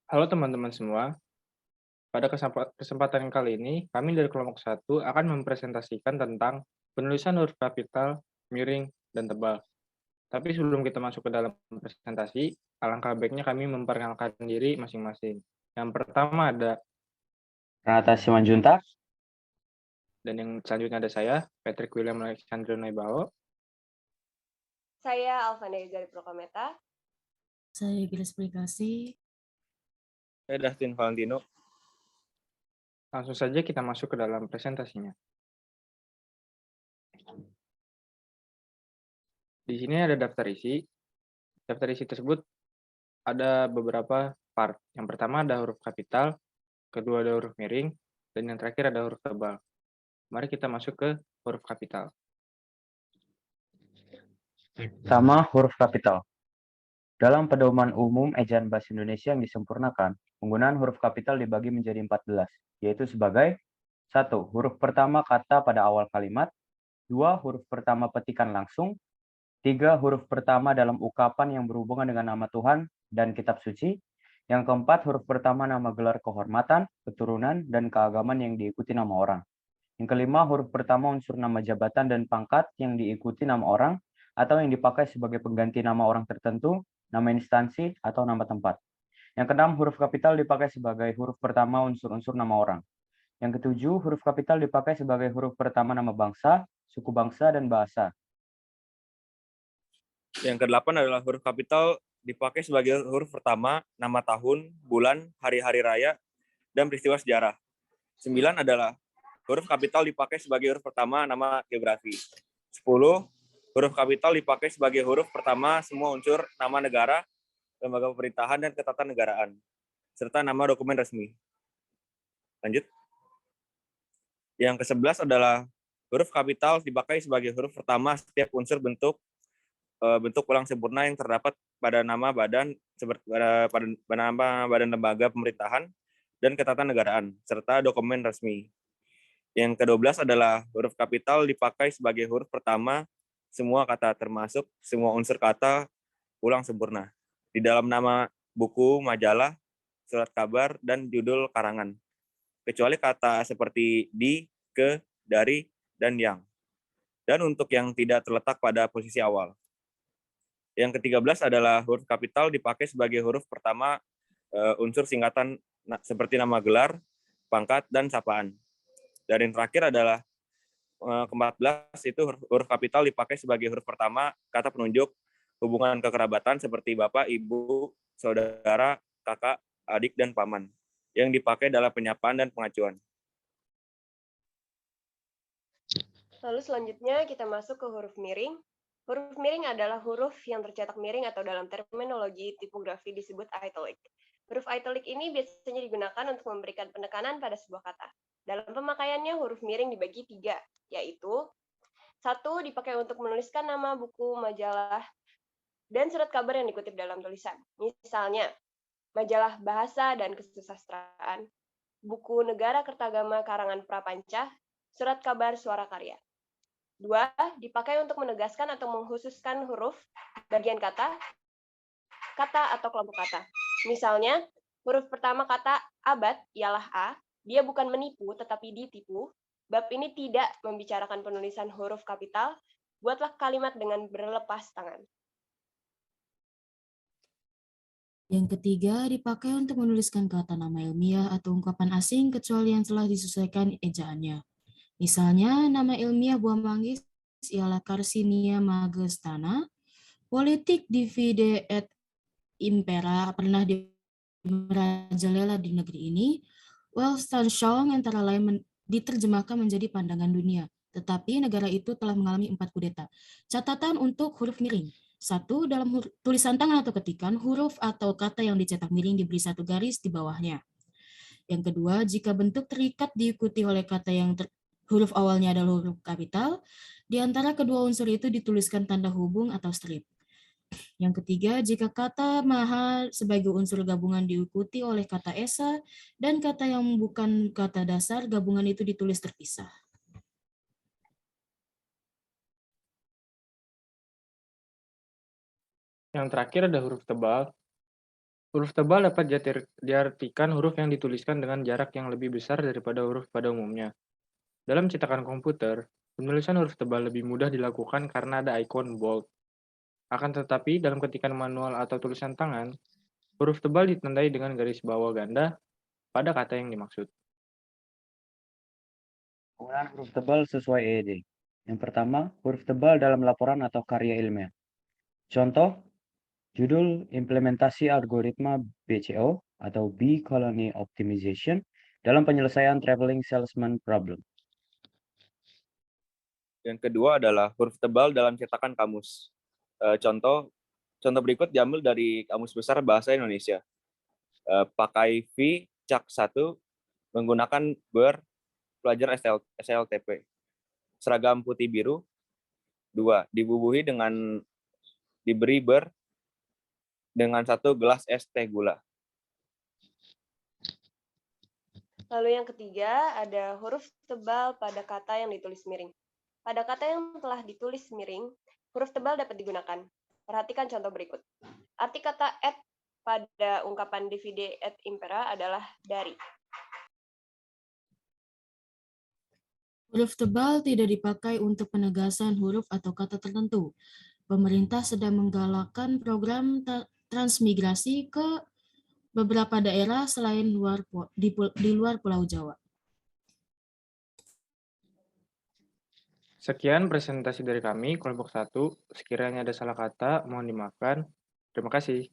Halo teman-teman semua, pada kesempatan kali ini kami dari kelompok satu akan mempresentasikan tentang penulisan huruf kapital, miring, dan tebal. Tapi sebelum kita masuk ke dalam presentasi, alangkah baiknya kami memperkenalkan diri masing-masing. Yang pertama ada, Renata Simanjuntak. dan yang selanjutnya ada saya, Patrick William Alexander Naibao. Saya Alvania dari Prokometa. Saya Giles Prikasi. Saya Dustin Valentino. Langsung saja kita masuk ke dalam presentasinya. Di sini ada daftar isi. Daftar isi tersebut ada beberapa part. Yang pertama ada huruf kapital, kedua ada huruf miring, dan yang terakhir ada huruf tebal. Mari kita masuk ke huruf kapital. Sama huruf kapital. Dalam pedoman umum ejaan bahasa Indonesia yang disempurnakan, penggunaan huruf kapital dibagi menjadi 14, yaitu sebagai 1. Huruf pertama kata pada awal kalimat, 2. Huruf pertama petikan langsung, 3. Huruf pertama dalam ukapan yang berhubungan dengan nama Tuhan dan kitab suci, yang keempat huruf pertama nama gelar kehormatan, keturunan, dan keagamaan yang diikuti nama orang. Yang kelima, huruf pertama unsur nama jabatan dan pangkat yang diikuti nama orang atau yang dipakai sebagai pengganti nama orang tertentu, nama instansi, atau nama tempat. Yang keenam, huruf kapital dipakai sebagai huruf pertama unsur-unsur nama orang. Yang ketujuh, huruf kapital dipakai sebagai huruf pertama nama bangsa, suku bangsa, dan bahasa. Yang kedelapan adalah huruf kapital dipakai sebagai huruf pertama nama tahun, bulan, hari-hari raya, dan peristiwa sejarah. 9 adalah huruf kapital dipakai sebagai huruf pertama nama geografi. 10. Huruf kapital dipakai sebagai huruf pertama semua unsur nama negara, lembaga pemerintahan, dan ketatanegaraan, serta nama dokumen resmi. Lanjut. Yang ke-11 adalah huruf kapital dipakai sebagai huruf pertama setiap unsur bentuk ulang sempurna yang terdapat pada nama badan pada nama badan lembaga pemerintahan dan ketatanegaraan serta dokumen resmi. Yang ke-12 adalah huruf kapital dipakai sebagai huruf pertama semua kata termasuk semua unsur kata ulang sempurna di dalam nama buku, majalah, surat kabar, dan judul karangan, kecuali kata seperti di, ke, dari, dan yang. Dan untuk yang tidak terletak pada posisi awal. Yang ke-13 adalah huruf kapital dipakai sebagai huruf pertama unsur singkatan seperti nama gelar, pangkat, dan sapaan. Dan yang terakhir adalah ke-14 itu huruf kapital dipakai sebagai huruf pertama kata penunjuk hubungan kekerabatan seperti bapak, ibu, saudara, kakak, adik, dan paman yang dipakai dalam penyapaan dan pengacuan. Lalu selanjutnya kita masuk ke huruf miring. Huruf miring adalah huruf yang tercetak miring atau dalam terminologi tipografi disebut italic. Huruf italic ini biasanya digunakan untuk memberikan penekanan pada sebuah kata. Dalam pemakaiannya huruf miring dibagi 3, yaitu 1. Dipakai untuk menuliskan nama buku, majalah, dan surat kabar yang dikutip dalam tulisan. Misalnya, majalah bahasa dan kesusastraan, buku negara kertagama karangan Prapanca, surat kabar suara karya. 2. Dipakai untuk menegaskan atau mengkhususkan huruf, bagian kata atau kelompok kata. Misalnya, huruf pertama kata abad ialah A, dia bukan menipu tetapi ditipu. Bab ini tidak membicarakan penulisan huruf kapital, buatlah kalimat dengan berlepas tangan. Yang ketiga, dipakai untuk menuliskan kata nama ilmiah atau ungkapan asing kecuali yang telah disesuaikan ejaannya. Misalnya, nama ilmiah buah manggis ialah Carcinia magestana. Politik divide et impera pernah merajalela di negeri ini. Weltanschauung antara lain diterjemahkan menjadi pandangan dunia, tetapi negara itu telah mengalami 4 kudeta. Catatan untuk huruf miring. 1. Dalam tulisan tangan atau ketikan, huruf atau kata yang dicetak miring diberi 1 garis di bawahnya. Yang kedua, jika bentuk terikat diikuti oleh kata yang huruf awalnya adalah huruf kapital, di antara kedua unsur itu dituliskan tanda hubung atau strip. Yang ketiga, jika kata maha sebagai unsur gabungan diikuti oleh kata esa dan kata yang bukan kata dasar, gabungan itu ditulis terpisah. Yang terakhir ada huruf tebal. Huruf tebal dapat diartikan huruf yang dituliskan dengan jarak yang lebih besar daripada huruf pada umumnya. Dalam cetakan komputer, penulisan huruf tebal lebih mudah dilakukan karena ada ikon bold. Akan tetapi, dalam ketikan manual atau tulisan tangan, huruf tebal ditandai dengan garis bawah ganda pada kata yang dimaksud. Penggunaan huruf tebal sesuai EED. Yang pertama, huruf tebal dalam laporan atau karya ilmiah. Contoh, judul implementasi algoritma BCO atau Bee Colony Optimization dalam penyelesaian traveling salesman problem. Yang kedua adalah huruf tebal dalam cetakan kamus. Contoh berikut diambil dari Kamus Besar Bahasa Indonesia. Pakai V Cak 1 menggunakan ber pelajar SLTP. Seragam putih biru. 2. Dibubuhi dengan diberi ber dengan 1 gelas es teh gula. Lalu yang ketiga ada huruf tebal pada kata yang ditulis miring. Pada kata yang telah ditulis miring, huruf tebal dapat digunakan. Perhatikan contoh berikut. Arti kata et pada ungkapan divide et impera adalah dari. Huruf tebal tidak dipakai untuk penegasan huruf atau kata tertentu. Pemerintah sedang menggalakkan program transmigrasi ke beberapa daerah selain di luar Pulau Jawa. Sekian presentasi dari kami, kelompok 1. Sekiranya ada salah kata, mohon dimaafkan. Terima kasih.